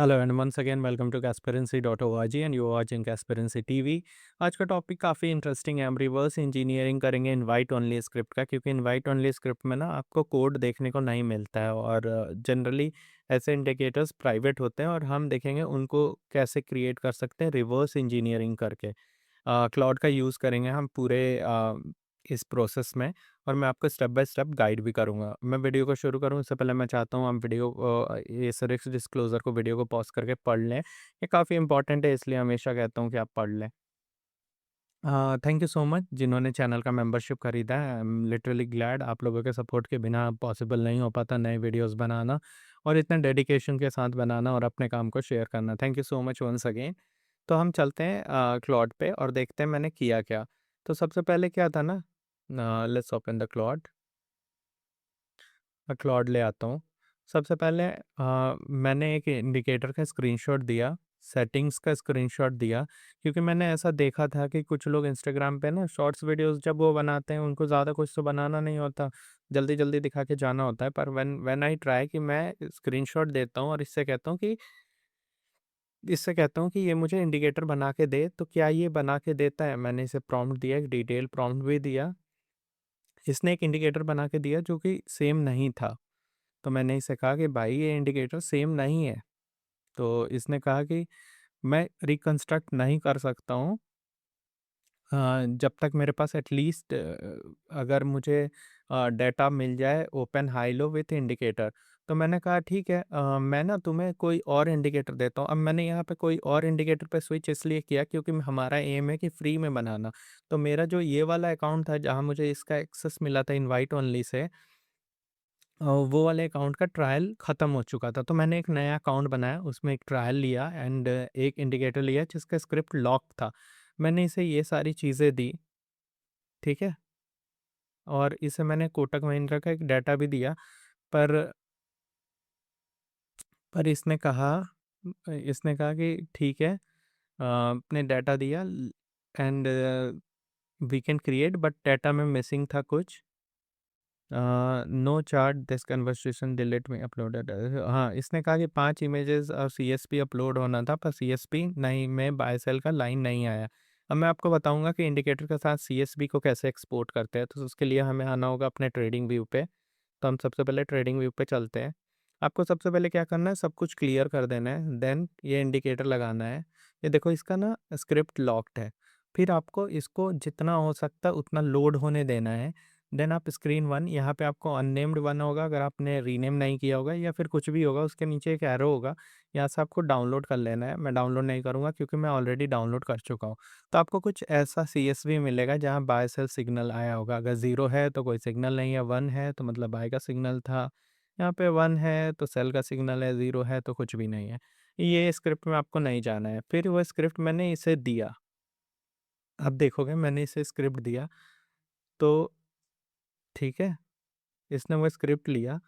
Hello and once again welcome to Kasperency.org and you watching Kasperency TV. आज का topic काफ़ी interesting है। हम रिवर्स इंजीनियरिंग करेंगे इनवाइट ओनली स्क्रिप्ट का, क्योंकि इनवाइट ओनली स्क्रिप्ट में ना आपको कोड देखने को नहीं मिलता है और जनरली ऐसे इंडिकेटर्स प्राइवेट होते हैं और हम देखेंगे उनको कैसे क्रिएट कर सकते हैं रिवर्स इंजीनियरिंग करके। क्लाउड का यूज़ करेंगे हम पूरे इस प्रोसेस में और मैं आपको स्टेप बाय स्टेप गाइड भी करूँगा। मैं वीडियो को शुरू करूँ उससे पहले मैं चाहता हूँ हम वीडियो ये रिस्क डिस्क्लोज़र को वीडियो को पॉज़ करके पढ़ लें। ये काफ़ी इम्पोर्टेंट है, इसलिए हमेशा कहता हूँ कि आप पढ़ लें। थैंक यू सो मच जिन्होंने चैनल का मेंबरशिप खरीदा है। I am literally glad. आप लोगों के सपोर्ट के बिना पॉसिबल नहीं हो पाता नए वीडियोज़ बनाना और इतने डेडिकेशन के साथ बनाना और अपने काम को शेयर करना। Thank you so much once again. तो हम चलते हैं क्लॉड पे और देखते हैं मैंने किया क्या। तो सबसे पहले क्या था ना, लेट्स ओपन द क्लॉड। मैं क्लॉड ले आता हूँ। सबसे पहले मैंने एक इंडिकेटर का स्क्रीनशॉट दिया, सेटिंग्स का स्क्रीनशॉट दिया, क्योंकि मैंने ऐसा देखा था कि कुछ लोग इंस्टाग्राम पे ना शॉर्ट्स वीडियोस जब वो बनाते हैं उनको ज़्यादा कुछ तो बनाना नहीं होता, जल्दी-जल्दी दिखा के जाना होता है। पर व्हेन व्हेन आई ट्राई कि मैं स्क्रीनशॉट देता हूँ और इससे कहता हूँ कि ये मुझे इंडिकेटर बना के दे, तो क्या ये बना के देता है? मैंने इसे प्रॉम्प्ट दिया, एक डिटेल प्रॉम्प्ट भी दिया। इसने एक इंडिकेटर बना के दिया जो कि सेम नहीं था। तो मैंने इससे कहा कि भाई ये इंडिकेटर सेम नहीं है। तो इसने कहा कि मैं रिकंस्ट्रक्ट नहीं कर सकता हूँ जब तक मेरे पास एटलीस्ट अगर मुझे डेटा मिल जाए open high low with indicator. तो मैंने कहा ठीक है, मैं ना तुम्हें कोई और इंडिकेटर देता हूँ। अब मैंने यहाँ पे कोई और इंडिकेटर पे स्विच इसलिए किया क्योंकि हमारा एम है कि फ्री में बनाना। तो मेरा जो ये वाला अकाउंट था जहाँ मुझे इसका एक्सेस मिला था इनवाइट ओनली से, वो वाले अकाउंट का ट्रायल ख़त्म हो चुका था। तो मैंने एक नया अकाउंट बनाया, उसमें एक ट्रायल लिया एंड एक इंडिकेटर लिया जिसका स्क्रिप्ट लॉक था। मैंने इसे ये सारी चीज़ें दी, ठीक है? और इसे मैंने कोटक महिंद्रा का एक डाटा भी दिया, पर इसने कहा कि ठीक है, आपने डाटा दिया and we can create, but data में मिसिंग था कुछ। No chart this conversation delete में अपलोडेड। हाँ, इसने कहा कि 5 इमेजेस और सीएसपी अपलोड होना था, पर सीएसपी नहीं में बाय सेल का लाइन नहीं आया। अब मैं आपको बताऊंगा कि इंडिकेटर के साथ सीएसपी को कैसे एक्सपोर्ट करते हैं। तो उसके लिए हमें आना होगा अपने ट्रेडिंग व्यू पे। तो हम सबसे पहले ट्रेडिंग व्यू पे चलते हैं। आपको सबसे पहले क्या करना है, सब कुछ क्लियर कर देना है, देन ये इंडिकेटर लगाना है। ये देखो इसका ना स्क्रिप्ट लॉक्ड है। फिर आपको इसको जितना हो सकता है उतना लोड होने देना है। देन आप स्क्रीन 1, यहाँ पे आपको अननेम्ड 1 होगा अगर आपने रीनेम नहीं किया होगा या फिर कुछ भी होगा, उसके नीचे एक एरो होगा, यहाँ से आपको डाउनलोड कर लेना है। मैं डाउनलोड नहीं करूँगा क्योंकि मैं ऑलरेडी डाउनलोड कर चुका हूँ। तो आपको कुछ ऐसा सीएसवी मिलेगा जहाँ बाय सेल सिग्नल आया होगा। अगर 0 है तो कोई सिग्नल नहीं है, 1 है तो मतलब बाय का सिग्नल था। यहाँ पे 1 है तो सेल का सिग्नल है, 0 है तो कुछ भी नहीं है। ये स्क्रिप्ट में आपको नहीं जाना है। फिर वो स्क्रिप्ट मैंने इसे दिया। अब देखोगे मैंने इसे स्क्रिप्ट दिया, तो ठीक है, इसने वो स्क्रिप्ट लिया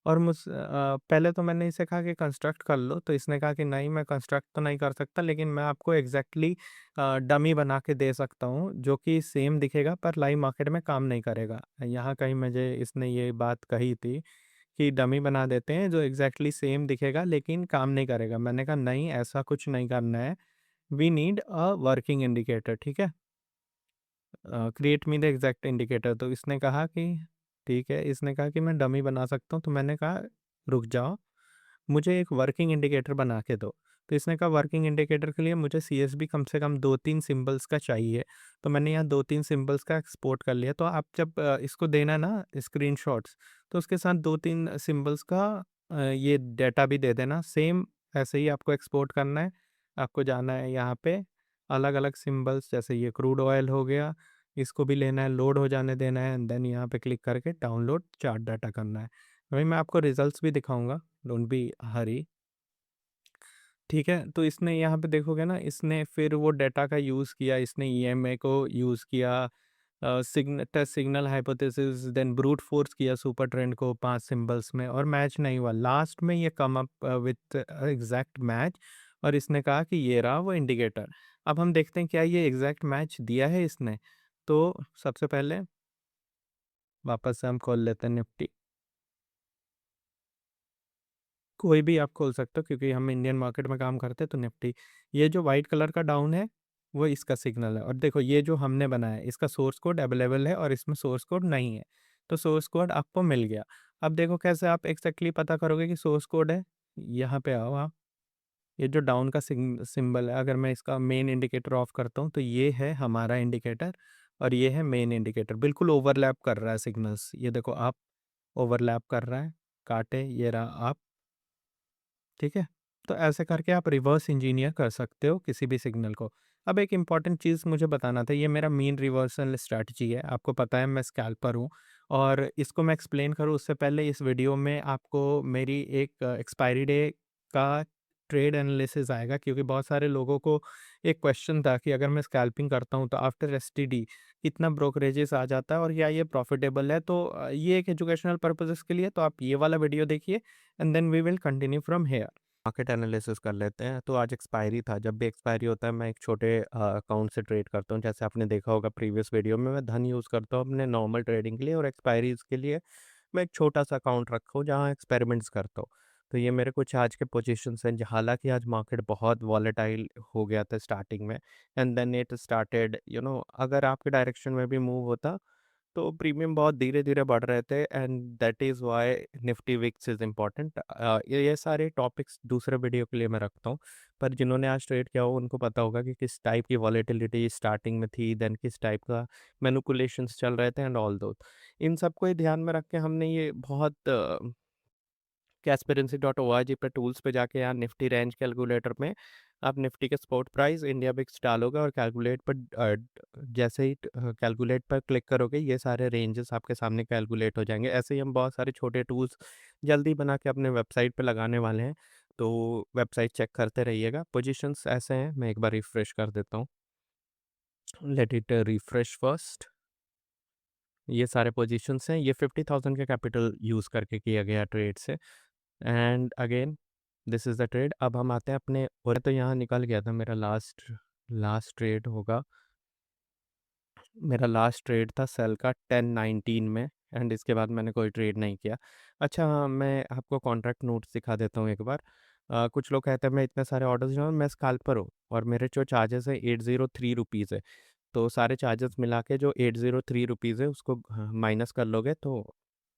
और पहले तो मैंने इसे कहा कि कंस्ट्रक्ट कर लो, तो इसने कहा कि नहीं मैं कंस्ट्रक्ट तो नहीं कर सकता, लेकिन मैं आपको एग्जैक्टली डमी बना के दे सकता हूँ जो कि सेम दिखेगा पर लाइव मार्केट में काम नहीं करेगा। यहाँ कहीं मुझे इसने ये बात कही थी कि डमी बना देते हैं जो एग्जैक्टली सेम दिखेगा लेकिन काम नहीं करेगा। मैंने कहा नहीं, ऐसा कुछ नहीं करना है, we need a working indicator, ठीक है? Create me the exact indicator. तो इसने कहा कि ठीक है, इसने कहा कि मैं डमी बना सकता हूँ। तो मैंने कहा रुक जाओ, मुझे एक वर्किंग इंडिकेटर बना के दो। तो इसने कहा वर्किंग इंडिकेटर के लिए मुझे सीएसबी कम से कम 2-3 सिंबल्स का चाहिए। तो मैंने यहाँ 2-3 सिंबल्स का एक्सपोर्ट कर लिया। तो आप जब इसको देना ना स्क्रीनशॉट्स, तो उसके साथ 2-3 सिंबल्स का ये डेटा भी दे देना। सेम ऐसे ही आपको एक्सपोर्ट करना है। आपको जाना है यहाँ पे अलग-अलग सिंबल्स, जैसे ये क्रूड ऑयल हो गया, इसको भी लेना है, लोड हो जाने देना है एंड देन यहाँ पे क्लिक करके डाउनलोड चार्ट डाटा करना है। वही मैं आपको रिजल्ट्स भी दिखाऊँगा, डोंट बी हरी। ठीक है, तो इसने यहाँ पे देखोगे ना, इसने फिर वो डेटा का यूज़ किया, इसने ईएमए को यूज़ किया, test signal hypothesis, then brute force किया सुपर ट्रेंड को 5 सिंबल्स में और मैच नहीं हुआ। लास्ट में ये come up with exact match और इसने कहा कि ये रहा वो इंडिकेटर। अब हम देखते हैं क्या ये एग्जैक्ट मैच दिया है इसने। तो सबसे पहले वापस से हम खोल लेते हैं निफ्टी। कोई भी आप खोल सकते हो क्योंकि हम इंडियन मार्केट में काम करते हैं तो निफ्टी। ये जो व्हाइट कलर का डाउन है, वो इसका सिग्नल है और देखो ये जो हमने बनाया है इसका सोर्स कोड अवेलेबल है और इसमें सोर्स कोड नहीं है। तो सोर्स कोड आपको मिल गया। अब देखो कैसे आप एग्ज़ैक्टली पता करोगे कि सोर्स कोड है? यहाँ पे आओ आप। ये जो डाउन का सिंबल है, अगर मैं इसका मेन इंडिकेटर ऑफ करता हूँ तो ये है हमारा इंडिकेटर और ये है मेन इंडिकेटर। बिल्कुल ओवरलैप कर रहा है सिग्नल्स। ये देखो अप ओवरलैप कर रहा है, काटे ये रहा अप, ठीक है? तो ऐसे करके आप रिवर्स इंजीनियर कर सकते हो किसी भी सिग्नल को। अब एक इम्पॉर्टेंट चीज़ मुझे बताना था, ये मेरा मीन रिवर्सल स्ट्रैटेजी है। आपको पता है मैं स्कैल्पर हूँ और इसको मैं एक्सप्लेन करूँ उससे पहले इस वीडियो में आपको मेरी एक एक्सपायरी डे का ट्रेड एनालिसिस आएगा क्योंकि बहुत सारे लोगों को एक क्वेश्चन था कि अगर मैं स्कैल्पिंग करता हूँ तो आफ्टर एसटीडी कितना ब्रोकरेजेस आ जाता है और क्या ये प्रॉफिटेबल है? तो ये एक एजुकेशनल पर्पसेस के लिए तो आप ये वाला वीडियो देखिए and then we will continue from here. Market analysis कर लेते हैं। तो आज एक्सपायरी था, जब भी एक्सपायरी होता है मैं एक छोटे अकाउंट से ट्रेड करता हूँ। जैसे आपने देखा होगा प्रीवियस वीडियो में मैं धन यूज़ करता हूँ अपने नॉर्मल ट्रेडिंग के लिए और एक्सपायरीज़ के लिए मैं एक छोटा-सा अकाउंट रखा हूँ जहाँ एक्सपेरिमेंट्स करता हूँ। तो ये मेरे कुछ आज के पोज़ीशंस हैं, हालाँकि आज मार्केट बहुत वॉलेटाइल हो गया था स्टार्टिंग में एंड देन इट स्टार्टेड अगर आपके डायरेक्शन में भी मूव होता तो प्रीमियम बहुत धीरे-धीरे बढ़ रहे थे and that is why Nifty VIX is important. ये सारे टॉपिक्स दूसरे वीडियो के लिए मैं रखता हूँ, पर जिन्होंने आज ट्रेड किया हो उनको पता होगा कि किस टाइप की वॉलेटिलिटी स्टार्टिंग में थी, देन किस टाइप का मैनिपुलेशंस चल रहे थे एंड ऑल दो। इन सबको ही ध्यान में रख के हमने ये बहुत Kaspersky.org पे टूल्स पे जाके यहाँ निफ्टी रेंज कैलकुलेटर में आप निफ्टी के स्पॉट प्राइस इंडिया बिक्स डालोगे और कैलकुलेट पर जैसे ही कैलकुलेट पर क्लिक करोगे ये सारे रेंजेस आपके सामने कैलकुलेट हो जाएंगे। ऐसे ही हम बहुत सारे छोटे टूल्स जल्दी बना के अपने वेबसाइट पे लगाने वाले हैं, तो वेबसाइट चेक करते रहिएगा। पोजीशंस ऐसे हैं, मैं एक बार रिफ्रेश कर देता हूँ। Let it refresh first. ये सारे पोजीशंस हैं, ये 50,000 के कैपिटल यूज़ करके किया गया ट्रेड से and again this is the trade. अब हम आते हैं अपने, और तो यहाँ निकल गया था मेरा लास्ट लास्ट ट्रेड होगा। मेरा लास्ट ट्रेड था सेल का 10-19 में एंड इसके बाद मैंने कोई ट्रेड नहीं किया। अच्छा हाँ, मैं आपको कॉन्ट्रैक्ट नोट्स दिखा देता हूँ एक बार। कुछ लोग कहते हैं मैं इतने सारे ऑर्डर्स जो हैं मैं स्कैल्पर हूँ और मेरे जो चार्जेस है 803 रुपीज़ है। तो सारे चार्जेस मिला के जो 803 रुपीज़ है उसको माइनस कर लोगे तो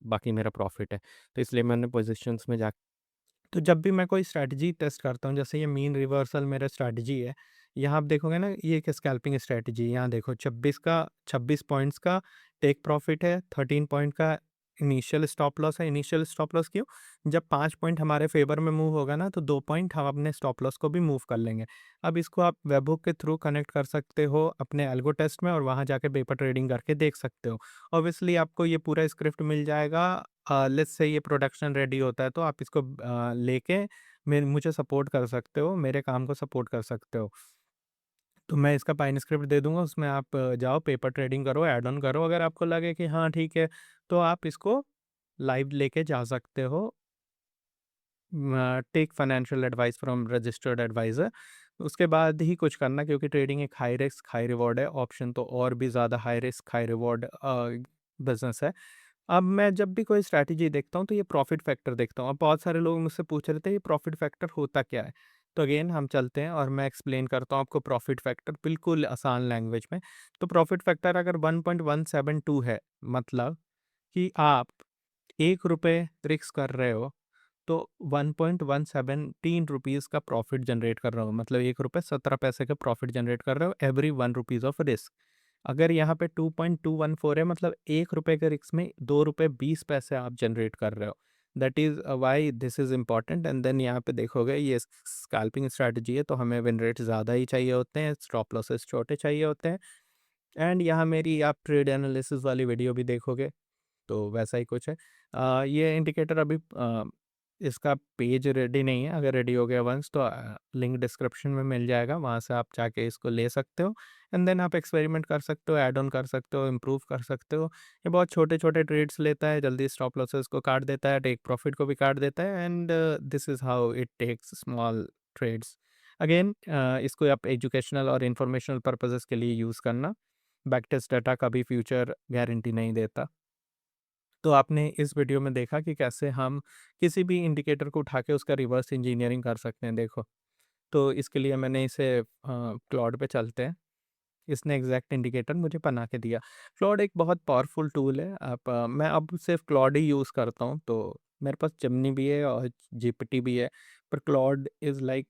बाकी मेरा प्रॉफिट है। तो इसलिए मैंने पोजीशंस में जा, तो जब भी मैं कोई स्ट्रैटेजी टेस्ट करता हूँ, जैसे ये मीन रिवर्सल मेरा स्ट्रैटेजी है, यहाँ आप देखोगे ना ये एक स्कैल्पिंग स्ट्रैटेजी है। यहाँ देखो 26 पॉइंट्स का टेक प्रॉफिट है, 13 पॉइंट का इनिशियल स्टॉप लॉस है। इनिशियल स्टॉप लॉस क्यों? जब 5 पॉइंट हमारे फेवर में मूव होगा ना तो 2 पॉइंट हम अपने स्टॉप लॉस को भी मूव कर लेंगे। अब इसको आप वेबहुक के थ्रू कनेक्ट कर सकते हो अपने एल्गो टेस्ट में और वहाँ जाके पेपर ट्रेडिंग करके देख सकते हो। ऑब्वियसली आपको ये पूरा स्क्रिप्ट मिल जाएगा। लेट्स से ये प्रोडक्शन रेडी होता है तो आप इसको लेके मुझे सपोर्ट कर सकते हो, मेरे काम को सपोर्ट कर सकते हो। तो मैं इसका पाइन स्क्रिप्ट दे दूँगा, उसमें आप जाओ पेपर ट्रेडिंग करो, ऐड ऑन करो। अगर आपको लगे कि हाँ ठीक है, तो आप इसको लाइव लेके जा सकते हो। Take financial advice from registered advisor. उसके बाद ही कुछ करना क्योंकि ट्रेडिंग एक हाई रिस्क हाई रिवॉर्ड है। ऑप्शन तो और भी ज़्यादा high risk high reward business है। अब मैं जब भी कोई स्ट्रैटेजी देखता हूँ तो ये प्रॉफिट फैक्टर देखता हूँ। अब बहुत सारे लोग मुझसे पूछ रहे थे ये प्रॉफिट फैक्टर होता क्या है? तो अगेन हम चलते हैं और मैं एक्सप्लेन करता हूँ आपको प्रॉफिट फैक्टर बिल्कुल आसान लैंग्वेज में। तो प्रॉफिट फैक्टर अगर 1.172 है, मतलब कि आप ₹1 रिस्क कर रहे हो तो 1.117 रुपीज़ का प्रॉफिट जनरेट कर रहा हो, मतलब ₹1 17 पैसे का प्रॉफिट जनरेट कर रहे हो एवरी 1 रुपीज़ ऑफ रिस्क। अगर यहाँ पे 2.214 है मतलब ₹1 के रिस्क में ₹2 20 पैसे आप जनरेट कर रहे हो। That is why this is important and then यहाँ पे देखोगे ये स्कैल्पिंग स्ट्रैटेजी है तो हमें विन रेट ज़्यादा ही चाहिए होते हैं, स्टॉप लॉसेस छोटे चाहिए होते हैं एंड यहाँ मेरी आप ट्रेड एनालिसिस वाली वीडियो भी देखोगे तो वैसा ही कुछ है। ये इंडिकेटर अभी इसका पेज रेडी नहीं है, अगर रेडी हो गया वंस तो लिंक डिस्क्रिप्शन में मिल जाएगा, वहाँ से आप जाके इसको ले सकते हो एंड देन आप एक्सपेरिमेंट कर सकते हो, ऐड ऑन कर सकते हो, इम्प्रूव कर सकते हो। ये बहुत छोटे-छोटे ट्रेड्स लेता है, जल्दी स्टॉप लॉसेस को काट देता है, टेक प्रॉफिट को भी काट देता है and this is how it takes small trades. Again इसको आप एजुकेशनल और इन्फॉर्मेशनल पर्पसेस के लिए यूज़ करना। बैक टेस्ट डाटा कभी फ्यूचर गारंटी नहीं देता। तो आपने इस वीडियो में देखा कि कैसे हम किसी भी इंडिकेटर को उठा के उसका रिवर्स इंजीनियरिंग कर सकते हैं, देखो। तो इसके लिए मैंने इसे क्लॉड पे चलते हैं। इसने एग्जैक्ट इंडिकेटर मुझे बना के दिया। क्लॉड एक बहुत पावरफुल टूल है। मैं अब सिर्फ क्लॉड ही यूज़ करता हूँ, तो मेरे पास जेमिनी भी है और जीपीटी भी है, पर क्लॉड इज़ लाइक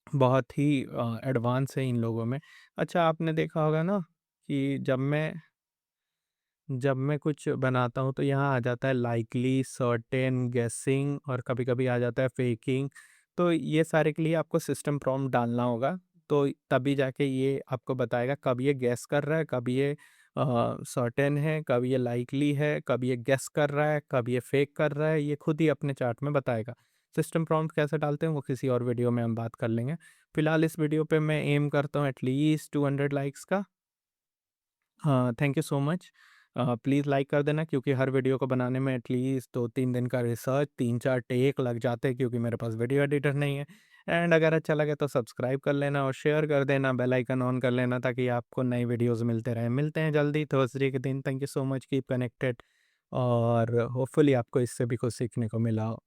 बहुत ही एडवांस है इन लोगों में। अच्छा, आपने देखा होगा ना कि जब मैं कुछ बनाता हूँ तो यहाँ आ जाता है लाइकली, सर्टेन, गेसिंग और कभी-कभी आ जाता है फेकिंग। तो ये सारे के लिए आपको सिस्टम प्रॉम्प्ट डालना होगा, तो तभी जाके ये आपको बताएगा कब ये गेस कर रहा है, कब ये सर्टेन है, कब ये लाइकली है, कब ये गेस कर रहा है, कब ये फेक कर रहा है, ये खुद ही अपने चार्ट में बताएगा। सिस्टम प्रॉम्प्ट कैसे डालते हैं वो किसी और वीडियो में हम बात कर लेंगे। फिलहाल इस वीडियो पे मैं एम करता हूँ एटलीस्ट 200 लाइक्स का। हाँ, thank you so much. Please like कर देना, क्योंकि हर वीडियो को बनाने में एटलीस्ट 2-3 दिन का रिसर्च, 3-4 टेक लग जाते हैं, क्योंकि मेरे पास वीडियो एडिटर नहीं है। एंड अगर अच्छा लगे तो सब्सक्राइब कर लेना और शेयर कर देना, बेल आइकन ऑन कर लेना, ताकि आपको नई वीडियोज़ मिलते रहें। मिलते हैं जल्दी थर्सडे के दिन। Thank you so much, keep connected और होपफुली आपको इससे भी कुछ सीखने को मिला हो।